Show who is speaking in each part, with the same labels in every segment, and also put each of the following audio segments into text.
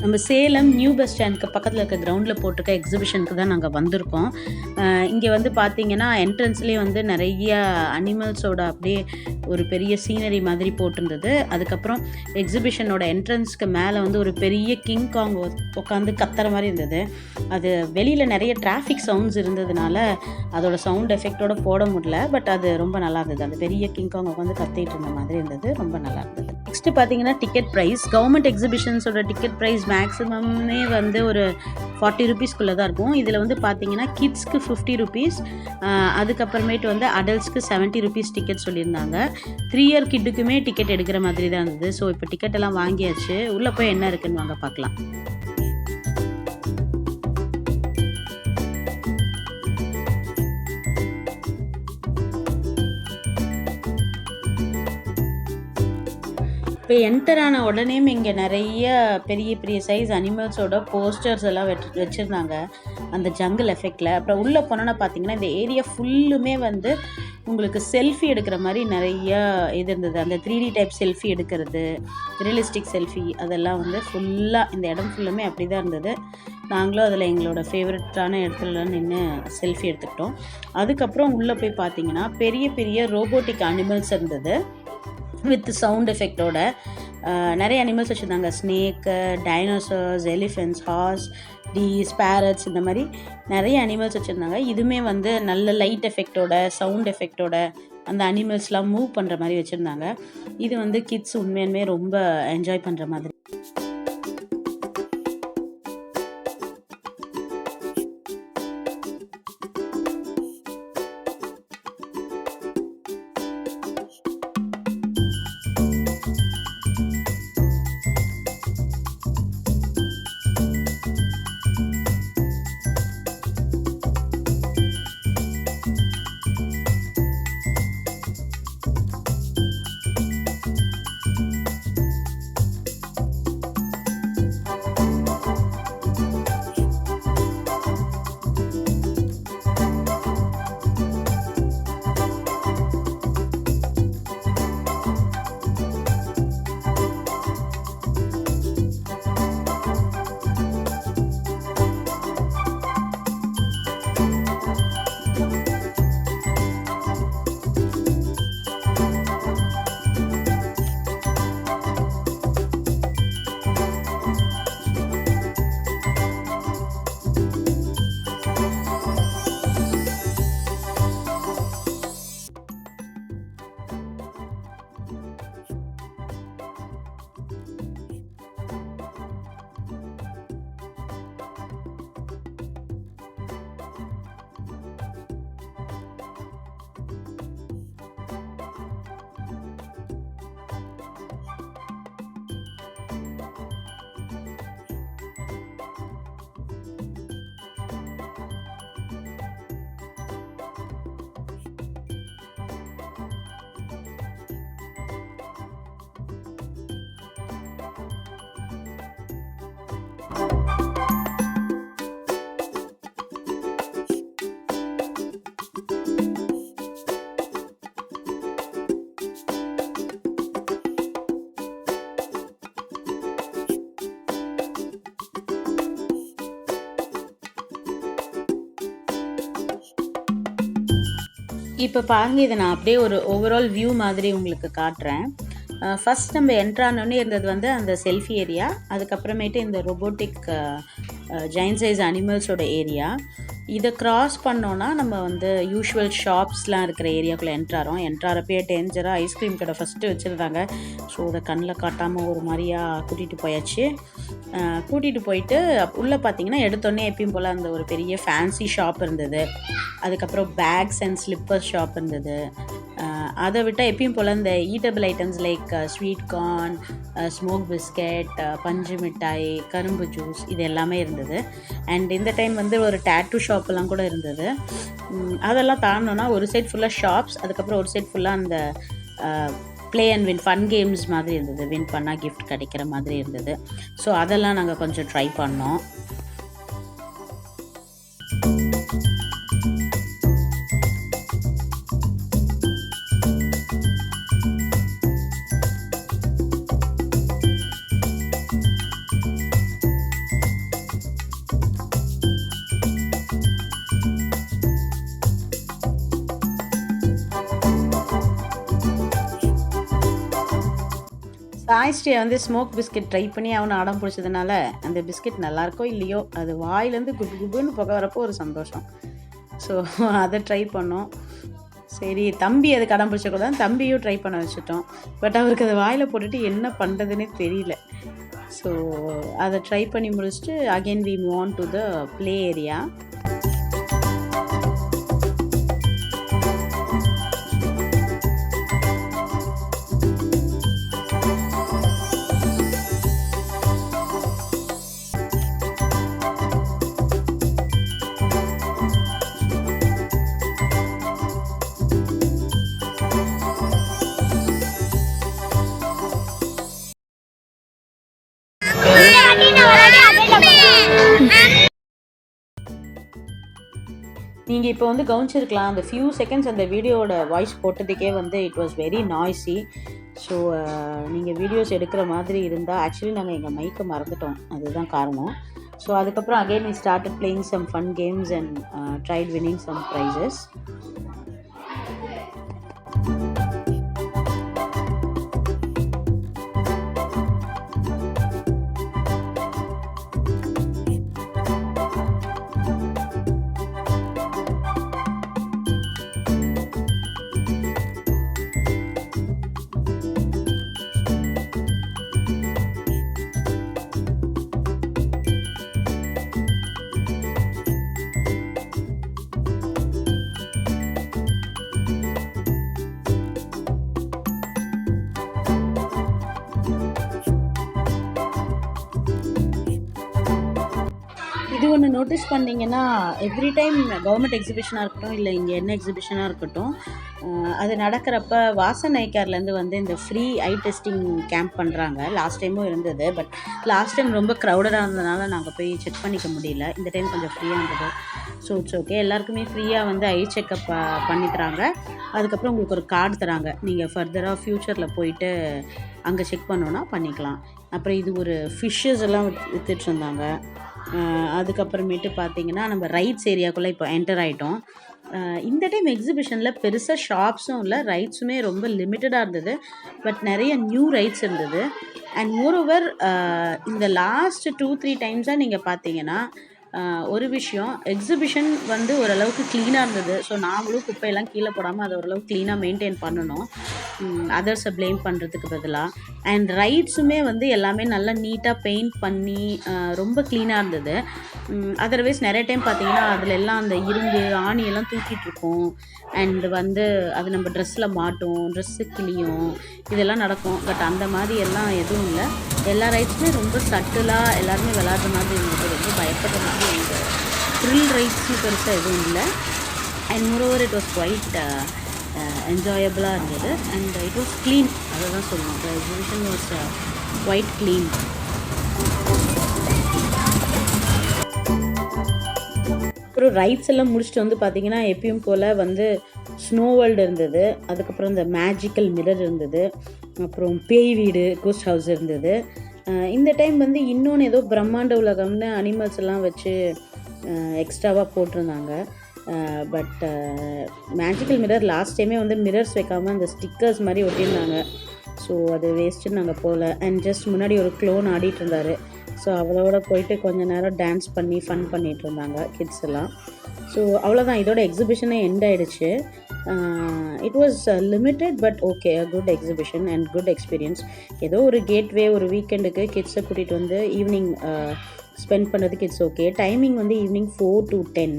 Speaker 1: நம்ம Salem new bus ஸ்டாண்டுக்கு பக்கத்தில் இருக்க கிரவுண்டில் போட்டிருக்க எக்ஸிபிஷனுக்கு தான் நாங்கள் வந்திருக்கோம். இங்கே வந்து பார்த்தீங்கன்னா என்ட்ரன்ஸ்லேயே வந்து நிறைய அனிமல்ஸோட அப்படியே ஒரு பெரிய சீனரி மாதிரி போட்டிருந்தது. அதுக்கப்புறம் எக்ஸிபிஷனோட என்ட்ரன்ஸ்க்கு மேலே வந்து ஒரு பெரிய கிங் காங் உட்காந்து கத்துற மாதிரி இருந்தது. அது வெளியில் நிறைய டிராஃபிக் சவுண்ட்ஸ் இருந்ததுனால அதோட சவுண்ட் எஃபெக்டோட போட முடியல. பட் அது ரொம்ப நல்லா இருந்தது. அந்த பெரிய கிங் காங் உட்காந்து கத்திட்டு இருந்த மாதிரி இருந்தது. ரொம்ப நல்லா இருந்தது. நெக்ஸ்ட் பார்த்தீங்கன்னா டிக்கெட் ப்ரைஸ். கவர்மெண்ட் எக்ஸிபிஷன்ஸோட டிக்கெட் ப்ரைஸ் மேக்ஸிமமே வந்து ஒரு 40 ரூபீஸ்க்குள்ளே தான் இருக்கும். இதில் வந்து பார்த்தீங்கன்னா கிட்ஸ்க்கு 50 ரூபீஸ், அதுக்கப்புறமேட்டு வந்து அடல்ட்ஸ்க்கு 70 ரூபீஸ் டிக்கெட் சொல்லியிருந்தாங்க. 3 இயர் கிட்டுக்குமே டிக்கெட் எடுக்கிற மாதிரி தான் இருந்தது. ஸோ இப்போ டிக்கெட் எல்லாம் வாங்கியாச்சு. உள்ளே போய் என்ன இருக்குன்னு வாங்க பார்க்கலாம். இப்போ என்டர் ஆன உடனே இங்கே நிறைய பெரிய பெரிய சைஸ் அனிமல்ஸோட போஸ்டர்ஸ் எல்லாம் வச்சுருந்தாங்க அந்த ஜங்கிள் எஃபெக்டில். அப்புறம் உள்ளே போனோன்னா பார்த்தீங்கன்னா இந்த ஏரியா ஃபுல்லுமே வந்து உங்களுக்கு செல்ஃபி எடுக்கிற மாதிரி நிறைய இது இருந்தது. அந்த 3D டைப் செல்ஃபி எடுக்கிறது, ரியலிஸ்டிக் செல்ஃபி, அதெல்லாம் வந்து ஃபுல்லாக இந்த இடம் ஃபுல்லுமே அப்படி தான் இருந்தது. நாங்களும் அதில் எங்களோட ஃபேவரட்டான இடத்துலலாம் நின்று செல்ஃபி எடுத்துக்கிட்டோம். அதுக்கப்புறம் உள்ளே போய் பார்த்தீங்கன்னா பெரிய பெரிய ரோபோட்டிக் அனிமல்ஸ் இருந்தது வித் சவுண்ட் எஃபெக்டோட. நிறைய அனிமல்ஸ் வச்சுருந்தாங்க. ஸ்னேக்கு, டைனோசர்ஸ், எலிஃபென்ட்ஸ், ஹார்ஸ், டீஸ், பேரட்ஸ், இந்த மாதிரி நிறைய அனிமல்ஸ் வச்சுருந்தாங்க. இதுவுமே வந்து நல்ல லைட் எஃபெக்டோட, சவுண்ட் எஃபெக்டோட அந்த அனிமல்ஸ்லாம் மூவ் பண்ணுற மாதிரி வச்சுருந்தாங்க. இது வந்து கிட்ஸ் உண்மையுமே ரொம்ப என்ஜாய் பண்ணுற மாதிரி. இப்போ பாருங்க, இதை நான் அப்படியே ஒரு ஓவரால் வியூ மாதிரி உங்களுக்கு காட்டுறேன். ஃபஸ்ட் நம்ம என்ட்ரானோடனே இருந்தது வந்து அந்த செல்ஃபி ஏரியா. அதுக்கப்புறமேட்டு இந்த ரொபோட்டிக் ஜெயின்ட் சைஸ் அனிமல்ஸோட ஏரியா. இதை க்ராஸ் பண்ணோன்னா நம்ம வந்து யூஷுவல் ஷாப்ஸ்லாம் இருக்கிற ஏரியாக்குள்ளே என்ட்ராகிறோம். என்ட்ராகிறப்பே டேஞ்சராக ஐஸ்கிரீம் கடை ஃபஸ்ட்டு வச்சுருந்தாங்க. ஸோ அதை கண்ணில் காட்டாமல் ஒரு மாதிரியாக கூட்டிகிட்டு போயாச்சு. கூட்டிகிட்டு போயிட்டு உள்ளே பார்த்தீங்கன்னா எடுத்தோடனே எப்பயும் போல் அந்த ஒரு பெரிய ஃபேன்சி ஷாப் இருந்தது. அதுக்கப்புறம் பேக்ஸ் அண்ட் ஸ்லிப்பர்ஸ் ஷாப் இருந்தது. அதை விட்டால் எப்பயும் போல் இந்த eatable items like sweet corn, smoke biscuit, பஞ்சு மிட்டாய், கரும்பு ஜூஸ், இது எல்லாமே இருந்தது. அண்ட் இந்த டைம் வந்து ஒரு டேட்டூ ஷாப்பெல்லாம் கூட இருந்தது. அதெல்லாம் தாண்டினோன்னா ஒரு சைட் ஃபுல்லாக ஷாப்ஸ், அதுக்கப்புறம் ஒரு சைட் ஃபுல்லாக அந்த play and win fun games மாதிரி இருந்தது. வின் பண்ணால் கிஃப்ட் கிடைக்கிற மாதிரி இருந்தது. ஸோ அதெல்லாம் நாங்கள் கொஞ்சம் ட்ரை பண்ணோம். டாய் ஸ்டே வந்து ஸ்மோக் பிஸ்கெட் ட்ரை பண்ணி அவனை அடம் பிடிச்சதுனால அந்த பிஸ்கெட் நல்லாயிருக்கோ இல்லையோ அது வாயிலேருந்து குபு குபுன்னு புகை வரப்போ ஒரு சந்தோஷம். ஸோ அதை ட்ரை பண்ணோம். சரி தம்பி அதுக்கு அடம் பிடிச்ச கூட தம்பியும் ட்ரை பண்ண வச்சுட்டோம். பட் அவருக்கு அதை வாயில் போட்டுட்டு என்ன பண்ணுறதுன்னே தெரியல. ஸோ அதை ட்ரை பண்ணி முடிச்சுட்டு again we move on to the play area. நீங்கள் இப்போ வந்து கவனிச்சிருக்கலாம், அந்த ஃபியூ செகண்ட்ஸ் அந்த வீடியோவோட வாய்ஸ் போட்டதுக்கே வந்து it was very noisy. So நீங்கள் வீடியோஸ் எடுக்கிற மாதிரி இருந்தால் ஆக்சுவலி நாங்கள் எங்கள் மைக்கை மறந்துட்டோம், அதுதான் காரணம். ஸோ அதுக்கப்புறம் again we started playing some fun games and tried winning some prizes. இது ஒன்று நோட்டீஸ் பண்ணிங்கன்னா, எவ்ரி டைம் கவர்மெண்ட் எக்ஸிபிஷனாக இருக்கட்டும் இல்லை இங்கே என்ன எக்ஸிபிஷனாக இருக்கட்டும், அது நடக்கிறப்ப வாசன் ஐகேர்லேருந்து வந்து இந்த ஃப்ரீ ஐ டெஸ்டிங் கேம்ப் பண்ணுறாங்க. லாஸ்ட் டைமும் இருந்தது. பட் லாஸ்ட் டைம் ரொம்ப க்ரௌடடாக இருந்ததுனால நாங்கள் போய் செக் பண்ணிக்க முடியல. இந்த டைம் கொஞ்சம் ஃப்ரீயாக இருந்தது. So it's okay. எல்லாருக்குமே ஃப்ரீயாக வந்து ஐ செக்கப் பண்ணி தராங்க. அதுக்கப்புறம் உங்களுக்கு ஒரு கார்டு தராங்க, நீங்கள் ஃபர்தராக ஃப்யூச்சரில் போயிட்டு அங்கே செக் பண்ணோன்னா பண்ணிக்கலாம். அப்புறம் இது ஒரு ஃபிஷ்ஷஸ் எல்லாம் விற்றுட்டு இருந்தாங்க. அதுக்கப்புறமேட்டு பார்த்தீங்கன்னா நம்ம ரைட்ஸ் ஏரியாக்குள்ளே இப்போ என்டர் ஆகிட்டோம். இந்த டைம் எக்ஸிபிஷனில் பெருசாக ஷாப்ஸும் இல்லை, ரைட்ஸுமே ரொம்ப லிமிட்டடாக இருந்தது. பட் நிறைய நியூ ரைட்ஸ் இருந்தது. அண்ட் மோரோவர் இந்த லாஸ்ட் 2-3 டைம்ஸாக நீங்கள் பார்த்தீங்கன்னா ஒரு விஷயம், எக்ஸிபிஷன் வந்து ஓரளவுக்கு க்ளீனாக இருந்தது. ஸோ நாங்களும் குப்பையெல்லாம் கீழே போடாமல் அதை ஓரளவுக்கு க்ளீனாக மெயின்டைன் பண்ணணும், அதர்ஸை ப்ளேம் பண்ணுறதுக்கு பதிலாக. அண்ட் ரைட்ஸுமே வந்து எல்லாமே நல்லா நீட்டாக பெயிண்ட் பண்ணி ரொம்ப க்ளீனாக இருந்தது. அதர்வைஸ் நிறைய டைம் பார்த்தீங்கன்னா அதில் எல்லாம் அந்த இரும்பு ஆணியெல்லாம் தூக்கிட்டுருக்கோம். அண்ட் வந்து அது நம்ம ட்ரெஸ்ஸில் மாட்டும், ட்ரெஸ்ஸு கிளியும், இதெல்லாம் நடக்கும். பட் அந்த மாதிரி எல்லாம் எதுவும் இல்லை. எல்லா ரைட்ஸுமே ரொம்ப சட்டிலாக எல்லாருமே விளாட்ற மாதிரி இருந்தது. ரொம்ப பயப்படுற மாதிரி இந்த த்ரில் ரைட்ஸ்னு பெருசாக எதுவும் இல்லை. And moreover it was quite என்ஜாயபிளாக இருந்தது. அண்ட் இட் வாஸ் க்ளீன், அதை தான் சொல்லணும். The exhibition was quite clean. அப்புறம் ரைட்ஸ் எல்லாம் முடிச்சுட்டு வந்து பார்த்திங்கன்னா எப்பயும் போல் வந்து ஸ்னோ வேர்ல்டு இருந்தது. அதுக்கப்புறம் இந்த மேஜிக்கல் மிரர் இருந்தது. அப்புறம் பேய் வீடு, கோஸ்ட் ஹவுஸ் இருந்தது. இந்த டைம் வந்து இன்னொன்று ஏதோ பிரம்மாண்ட உலகம்னு அனிமல்ஸ் எல்லாம் வச்சு எக்ஸ்ட்ராவாக போட்டிருந்தாங்க. பட் மேஜிக்கல் மிரர் லாஸ்ட் டைமே வந்து மிரர்ஸ் வைக்காமல் அந்த ஸ்டிக்கர்ஸ் மாதிரி ஒட்டியிருந்தாங்க. ஸோ அது வேஸ்ட்டுன்னு நாங்கள் போகல. அண்ட் ஜஸ்ட் முன்னாடி ஒரு க்ளோன் ஆடிட்டு இருந்தார். ஸோ அவளோட போயிட்டு கொஞ்சம் நேரம் டான்ஸ் பண்ணி ஃபன் பண்ணிகிட்டு இருந்தாங்க கிட்ஸ் எல்லாம். ஸோ அவ்வளோதான், இதோட எக்ஸிபிஷனே எண்ட் ஆகிடுச்சு. It was limited but okay, a good exhibition and good experience. ஏதோ ஒரு கேட்வே ஒரு வீக்கெண்டுக்கு கிட்ஸை கூட்டிகிட்டு வந்து ஈவினிங் ஸ்பெண்ட் பண்ணுறதுக்கு இட்ஸ் ஓகே. டைமிங் வந்து ஈவினிங் 4 to 10.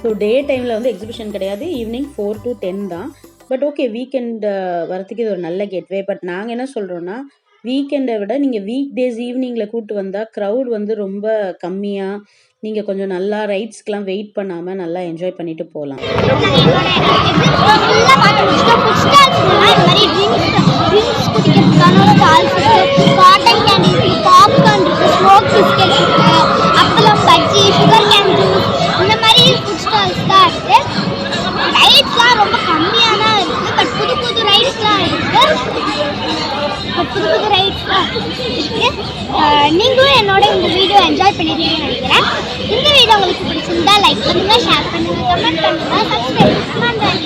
Speaker 1: ஸோ டே டைமில் வந்து எக்ஸிபிஷன் கிடையாது, ஈவினிங் 4 to 10 தான். பட் ஓகே, வீக்கெண்ட் வரத்துக்கு இது ஒரு நல்ல கேட்வே. பட் நாங்கள் என்ன சொல்கிறோன்னா, வீக்கெண்டை விட நீங்கள் வீக் டேஸ் ஈவினிங்கில் கூப்பிட்டு வந்தால் க்ரௌட் வந்து ரொம்ப கம்மியாக, நீங்கள் கொஞ்சம் நல்லா ரைட்ஸ்க்கெலாம் வெயிட் பண்ணாமல் நல்லா என்ஜாய் பண்ணிவிட்டு போகலாம். காட்டன் கேண்டி இருக்குது, பாப்கார்ன் இருக்குது, ஸ்மோக் பிஸ்கெட் இருக்குது, அப்பளம், பஜ்ஜி, சுகர் கேன் ஜூஸ், இந்த மாதிரி ஃபுட் ஸ்டால்ஸ் தான் இருக்குது. ரைட்ஸ்லாம் ரொம்ப கம்மியாக தான் இருக்குது. பட் புது புது ரைட்ஸ்லாம் இருக்குது. நீங்களும் என்னோட இந்த வீடியோ என்ஜாய் பண்ணிருக்கீங்கன்னு நினைக்கிறேன். இந்த வீடியோ உங்களுக்கு பிடிச்சிருந்தா லைக் பண்ணுங்கள், ஷேர் பண்ணுங்கள், கமெண்ட் பண்ணுங்கள், சப்ஸ்கிரைப் பண்ணுங்கள்.